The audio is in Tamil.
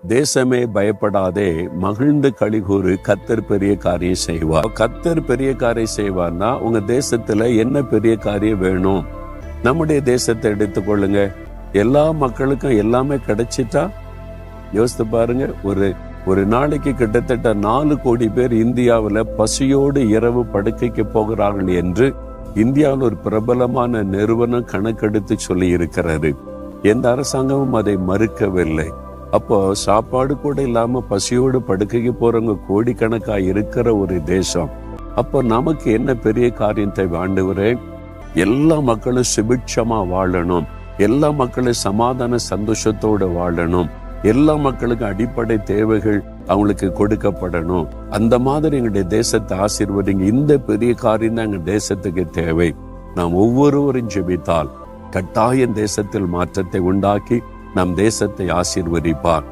தேசமே பயப்படாதே, மகிழ்ந்து களிகூறு, கர்த்தர் பெரிய காரியம் செய்வார். கர்த்தர் பெரிய காரியம் செய்வார்னா உங்க தேசத்துல என்ன பெரிய காரியம் வேணும்? நம்முடைய தேசத்தை எடுத்துக்கொள்ளுங்க. எல்லா மக்களுக்கும் எல்லாமே கிடைச்சிட்டா யோசித்து பாருங்க. ஒரு நாளைக்கு கிட்டத்தட்ட 4 கோடி பேர் இந்தியாவில் பசியோடு இரவு படுக்கைக்கு போகிறார்கள் என்று இந்தியாவில் ஒரு பிரபலமான நிறுவனம் கணக்கெடுத்து சொல்லி இருக்கிறாரு. எந்த அரசாங்கமும் அதை மறுக்கவில்லை. அப்போ சாப்பாடு கூட இல்லாம பசியோடு படுக்கைக்கு போறவங்க கோடிக்கணக்கா இருக்கிற ஒரு தேசம். அப்போ நமக்கு என்ன பெரிய காரியத்தை ஆண்டவரே, எல்லா மக்களும் சுபிட்சமா வாழணும், எல்லா மக்களும் சமாதான சந்தோஷத்தோடு வாழணும், எல்லா மக்களுக்கும் அடிப்படை தேவைகள் அவங்களுக்கு கொடுக்கப்படணும். அந்த மாதிரி எங்களுடைய தேசத்தை ஆசீர்வதிங்க. இந்த பெரிய காரியம் தான் எங்க தேசத்துக்கு தேவை. நாம் ஒவ்வொருவரும் ஜெபித்தால் கட்டாயம் தேசத்தில் மாற்றத்தை உண்டாக்கி நம் தேசத்தை ஆசீர்வதிப்பார்.